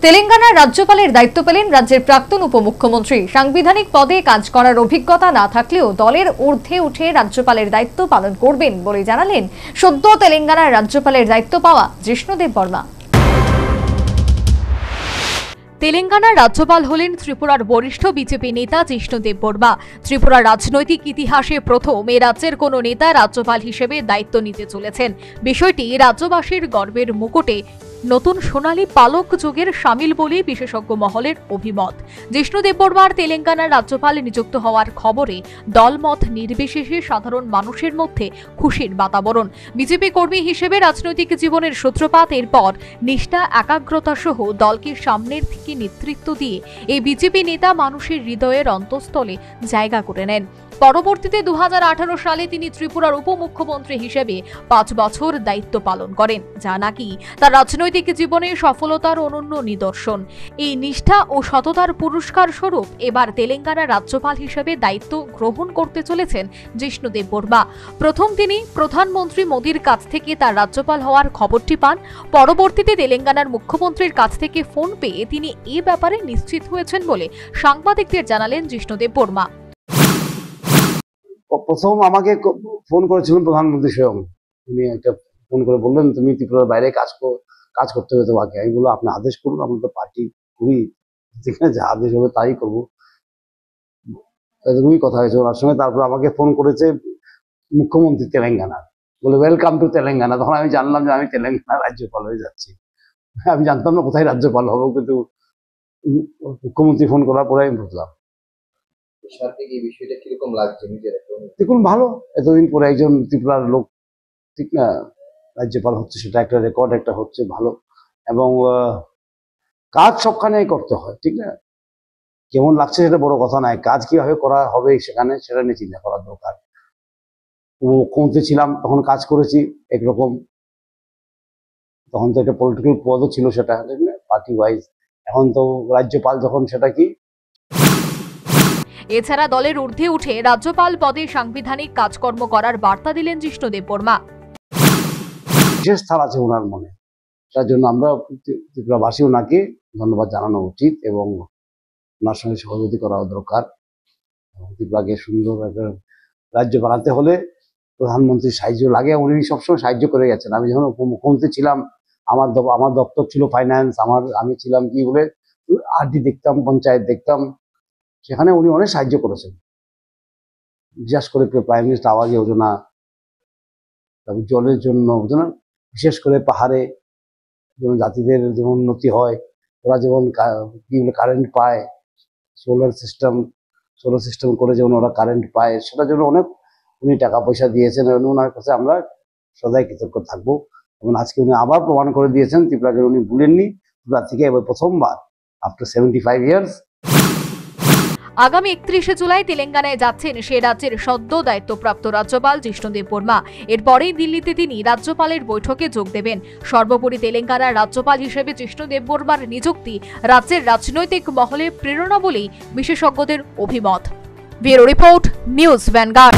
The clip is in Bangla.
তেলেঙ্গানার রাজ্যপালের দায়িত্ব পেলেন রাজ্যের প্রাক্তন উপমুখ্যমন্ত্রী। সাংবিধানিক পদে কাজ করার অভিজ্ঞতা না থাকলেও দলের ঊর্ধ্বে উঠে রাজ্যপালের দায়িত্ব পালন করবেন বলে জানালেন সদ্য তেলেঙ্গানার রাজ্যপালের দায়িত্ব পাওয়া জিষ্ণুদেব বর্মা। তেলেঙ্গানার রাজ্যপাল হলেন ত্রিপুরার বরিষ্ঠ বিজেপি নেতা জিষ্ণুদেব বর্মা। ত্রিপুরার রাজনৈতিক ইতিহাসে প্রথম এ রাজ্যের কোন নেতা রাজ্যপাল হিসেবে দায়িত্ব নিতে চলেছেন। বিষয়টি রাজ্যবাসীর গর্বের মুকুটে নতুন সোনালী পালক যুগের সামিল বলে বিশেষজ্ঞ মহলের অভিমত। জিষ্ণুদেব বর্মার তেলেঙ্গানার রাজ্যপাল নিযুক্ত হওয়ার খবরে দলমত নির্বিশেষে সাধারণ মানুষের মধ্যে খুশির বাতাবরণ। বিজেপি কর্মী হিসেবে রাজনৈতিক জীবনের সূত্রপাত, এরপর নিষ্ঠা একাগ্রতা সহ দলকে সামনের থেকে নেতৃত্ব দিয়ে এই বিজেপি নেতা মানুষের হৃদয়ের অন্তঃস্থলে জায়গা করে নেন। পরবর্তীতে 2018 সালে তিনি ত্রিপুরার উপমুখ্যমন্ত্রী হিসেবে 5 বছর দায়িত্ব পালন করেন, যা নাকি তার রাজনৈতিক জীবনে সফলতার অনন্য নিদর্শন। এই নিষ্ঠা ও সততার পুরস্কার স্বরূপ এবার তেলেঙ্গানার রাজ্যপাল হিসেবে দায়িত্ব গ্রহণ করতে চলেছেন জিষ্ণুদেব বর্মা। প্রথম তিনি প্রধানমন্ত্রী মোদীর কাছ থেকে তার রাজ্যপাল হওয়ার খবরটি পান। পরবর্তীতে তেলেঙ্গানার মুখ্যমন্ত্রীর কাছ থেকে ফোন পেয়ে তিনি এ ব্যাপারে নিশ্চিত হয়েছেন বলে সাংবাদিকদের জানালেন জিষ্ণুদেব বর্মা। প্রথম আমাকে ফোন করেছিলেন প্রধানমন্ত্রী স্বয়ং। উনি একটা ফোন করে বললেন, তুমি ত্রিপুরার বাইরে কাজ করতে হবে তোমাকে। আমি বললাম, আপনি আদেশ করুন, আমরা তো পার্টি করি, যেখানে যা আদেশ হবে তাই করবো। ওই কথা হয়েছে ওনার সঙ্গে। তারপর আমাকে ফোন করেছে মুখ্যমন্ত্রী তেলেঙ্গানার, বলে ওয়েলকাম টু তেলেঙ্গানা। তখন আমি জানলাম যে আমি তেলেঙ্গানা রাজ্যপাল হয়ে যাচ্ছি। আমি জানতাম না কোথায় রাজ্যপাল হবো, কিন্তু মুখ্যমন্ত্রী ফোন করার পরে আমি বুঝলাম। দেখুন, ভালো, এতদিন পরে একজন ত্রিপুরার লোক, ঠিক না, রাজ্যপাল হচ্ছে, সেটা একটা রেকর্ড একটা হচ্ছে, ভালো। এবং কাজ সবখানেই করতে হয়, ঠিক না। কেমন লাগছে সেটা বড় কথা নয়, কাজ কিভাবে করা হবে সেখানে, সেটা নিয়ে চিন্তা করার দরকার। মুখ্যমন্ত্রী ছিলাম তখন কাজ করেছি একরকম, তখন তো একটা পলিটিক্যাল পদও ছিল সেটা, ঠিক না, পার্টি ওয়াইজ। এখন তো রাজ্যপাল যখন, সেটা কি। এছাড়া দলের ঊর্ধ্বে উঠে রাজ্যপাল পদে সাংবিধানিক কাজকর্ম করার বার্তা দিলেন জিষ্ণুদেব বর্মা। বিশেষ স্থান আছে ওনার মনে, তার জন্য আমরা ত্রিপুরাবাসী ওনাকে ধন্যবাদ জানানো উচিত এবং ওনার সঙ্গে সহযোগিতা করা দরকার। ত্রিপুরাকে সুন্দর একটা রাজ্য বানাতে হলে প্রধানমন্ত্রীর সাহায্য লাগে, উনি সবসময় সাহায্য করে গেছেন। আমি যখন উপমুখ্যমন্ত্রী ছিলাম, আমার দপ্তর ছিল ফাইন্যান্স, আমি ছিলাম কি বলে আরডি দেখতাম, পঞ্চায়েত দেখতাম, সেখানে উনি অনেক সাহায্য করেছেন। বিশেষ করে প্রাইম মিনিস্টার আবাস যোজনা, তারপর জলের জন্য, বিশেষ করে পাহাড়ে যেমন জাতিদের যেমন উন্নতি হয়, ওরা যেমন কি বলে কারেন্ট পায়, সোলার সিস্টেম করে যেমন ওরা কারেন্ট পায়, সেটার জন্য অনেক উনি টাকা পয়সা দিয়েছেন। ওনার কাছে আমরা সদাই কৃতজ্ঞ থাকবো। এবং আজকে উনি আবার প্রমাণ করে দিয়েছেন ত্রিপুরাকে উনি ভুলেননি। ত্রিপুরা থেকে এবার প্রথমবার আফটার 75 ইয়ার্স। আগামী 31শে জুলাই তেলেঙ্গানায় যাচ্ছেন সে রাজ্যের সদ্য দায়িত্বপ্রাপ্ত রাজ্যপাল জিষ্ণুদেব বর্মা। এরপরেই দিল্লিতে তিনি রাজ্যপালের বৈঠকে যোগ দেবেন। সর্বোপরি তেলেঙ্গানার রাজ্যপাল হিসেবে জিষ্ণুদেব বর্মার নিযুক্তি রাজ্যের রাজনৈতিক মহলে প্রেরণা বলেই বিশেষজ্ঞদের অভিমত। Bureau report, news vanguard.